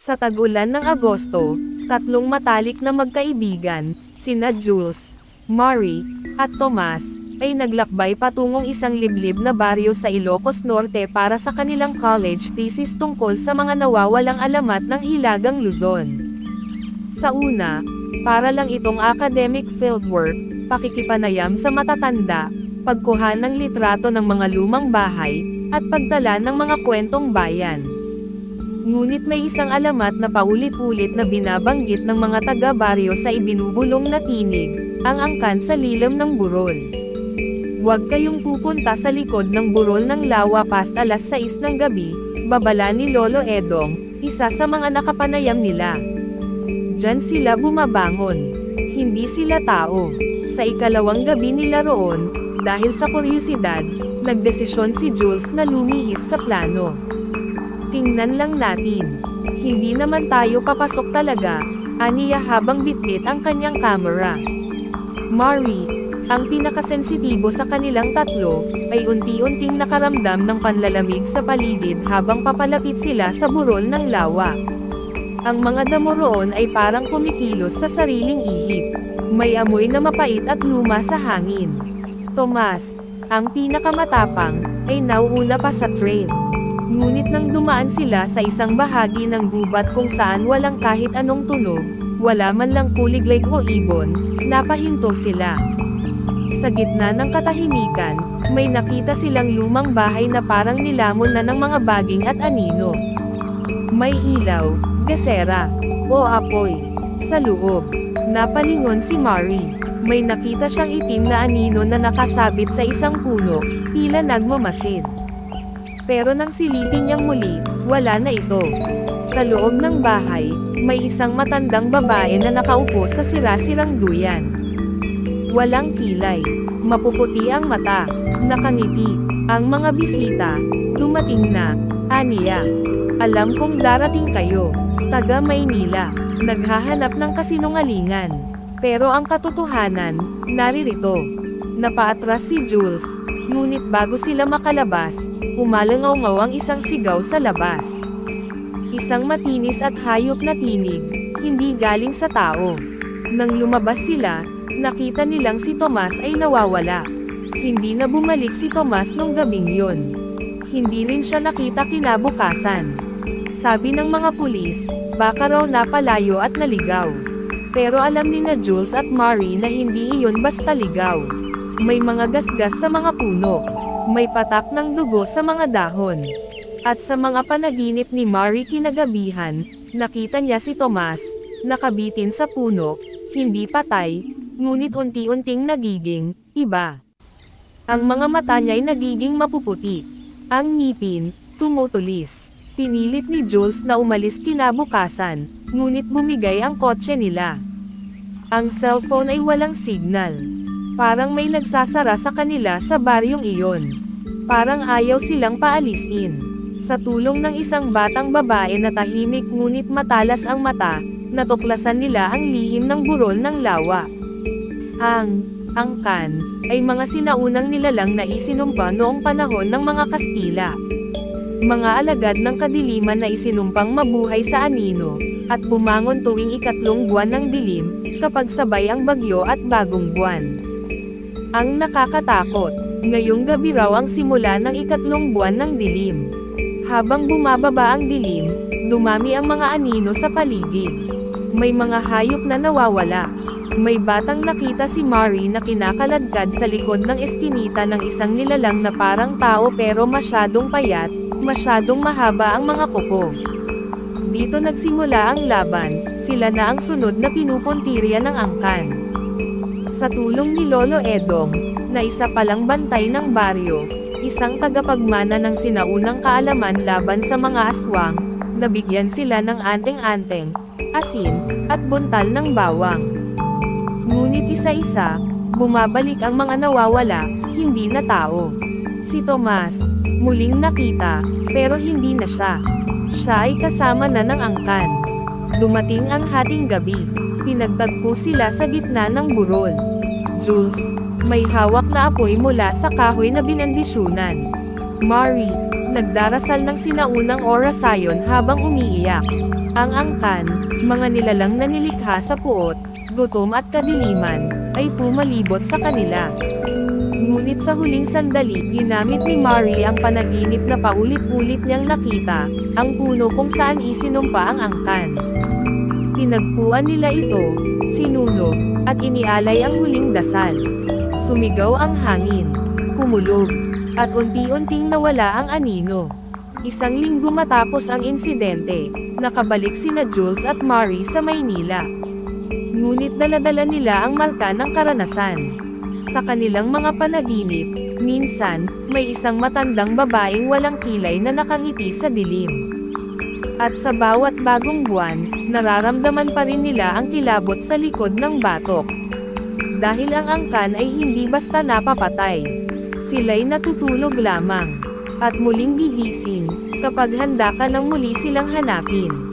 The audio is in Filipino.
Sa tag-ulan ng Agosto, tatlong matalik na magkaibigan, sina Jules, Mari, at Tomas, ay naglakbay patungong isang liblib na baryo sa Ilocos Norte para sa kanilang college thesis tungkol sa mga nawawalang alamat ng Hilagang Luzon. Sa una, para lang itong academic fieldwork, pakikipanayam sa matatanda, pagkuha ng litrato ng mga lumang bahay, at pagtala ng mga kwentong bayan. Ngunit may isang alamat na paulit-ulit na binabanggit ng mga taga-baryo sa ibinubulong na tinig, ang angkan sa lilam ng burol. Huwag kayong pupunta sa likod ng burol ng lawa past alas 6 ng gabi, babala ni Lolo Edong, isa sa mga nakapanayam nila. Diyan sila bumabangon. Hindi sila tao. Sa ikalawang gabi nila roon, dahil sa kuryosidad, nagdesisyon si Jules na lumihis sa plano. Tingnan lang natin. Hindi naman tayo papasok talaga, aniya habang bitbit ang kanyang kamera. Mari, ang pinakasensitibo sa kanilang tatlo, ay unti-unting nakaramdam ng panlalamig sa paligid habang papalapit sila sa burol ng lawa. Ang mga damo roon ay parang kumikilos sa sariling ihip. May amoy na mapait at luma sa hangin. Tomas, ang pinakamatapang, ay nauuna pa sa train. Ngunit nang dumaan sila sa isang bahagi ng gubat kung saan walang kahit anong tunog, wala man lang kuliglig o ibon, napahinto sila. Sa gitna ng katahimikan, may nakita silang lumang bahay na parang nilamon na ng mga baging at anino. May ilaw, gasera, o apoy. Sa loob, napalingon si Mari. May nakita siyang itim na anino na nakasabit sa isang puno, tila nagmamasid. Pero nang silipin niyang muli, wala na ito. Sa loob ng bahay, may isang matandang babae na nakaupo sa sira-sirang duyan. Walang kilay, mapuputi ang mata, nakangiti. Ang mga bisita, dumating na, aniya. Alam kong darating kayo, taga Maynila, naghahanap ng kasinungalingan. Pero ang katotohanan, naririto. Napaatras si Jules, ngunit bago sila makalabas, umalangaw-ngaw ang isang sigaw sa labas. Isang matinis at hayop na tinig, hindi galing sa tao. Nang lumabas sila, nakita nilang si Tomas ay nawawala. Hindi na bumalik si Tomas nung gabing yon. Hindi rin siya nakita kinabukasan. Sabi ng mga pulis, baka raw napalayo at naligaw. Pero alam ni na Jules at Mari na hindi iyon basta ligaw. May mga gasgas sa mga puno. May patak ng dugo sa mga dahon. At sa mga panaginip ni Mari kinagabihan, nakita niya si Tomas, nakabitin sa puno, hindi patay, ngunit unti-unting nagiging iba. Ang mga mata niya'y nagiging mapuputi. Ang ngipin, tumutulis. Pinilit ni Jules na umalis kinabukasan, ngunit bumigay ang kotse nila. Ang cellphone ay walang signal. Parang may nagsasara sa kanila sa baryong iyon. Parang ayaw silang paalisin. Sa tulong ng isang batang babae na tahimik ngunit matalas ang mata, natuklasan nila ang lihim ng burol ng lawa. Ang angkan, ay mga sinaunang nilalang na isinumpa noong panahon ng mga Kastila. Mga alagad ng kadiliman na isinumpang mabuhay sa anino, at bumangon tuwing ikatlong buwan ng dilim, kapag sabay ang bagyo at bagong buwan. Ang nakakatakot, ngayong gabi raw ang simula ng ikatlong buwan ng dilim. Habang bumababa ang dilim, dumami ang mga anino sa paligid. May mga hayop na nawawala. May batang nakita si Mari na kinakaladkad sa likod ng eskinita ng isang nilalang na parang tao pero masyadong payat, masyadong mahaba ang mga kuko. Dito nagsimula ang laban, sila na ang sunod na pinupuntirya ng angkan. Sa tulong ni Lolo Edong, na isa palang bantay ng baryo, isang tagapagmana ng sinaunang kaalaman laban sa mga aswang, nabigyan sila ng anteng-anteng, asin, at buntal ng bawang. Ngunit isa-isa, bumabalik ang mga nawawala, hindi na tao. Si Tomas, muling nakita, pero hindi na siya. Siya ay kasama na ng angkan. Dumating ang hating gabi. Pinagtagpo sila sa gitna ng burol. Jules, may hawak na apoy mula sa kahoy na binandisyunan. Mari, nagdarasal ng sinaunang orasayon habang umiiyak. Ang angkan, mga nilalang na nilikha sa puot, gutom at kadiliman, ay pumalibot sa kanila. Ngunit sa huling sandali, ginamit ni Mari ang panaginip na paulit-ulit niyang nakita, ang puno kung saan isinumpa ang angkan. Tinagpuan nila ito, sinunog, at inialay ang huling dasal. Sumigaw ang hangin, kumulog, at unti-unting nawala ang anino. Isang linggo matapos ang insidente, nakabalik sina Jules at Mari sa Maynila. Ngunit dala-dala nila ang marka ng karanasan. Sa kanilang mga panaginip, minsan, may isang matandang babaeng walang kilay na nakangiti sa dilim. At sa bawat bagong buwan, nararamdaman pa rin nila ang kilabot sa likod ng batok. Dahil ang angkan ay hindi basta napapatay. Sila'y natutulog lamang. At muling gigising, kapag handa ka nang muli silang hanapin.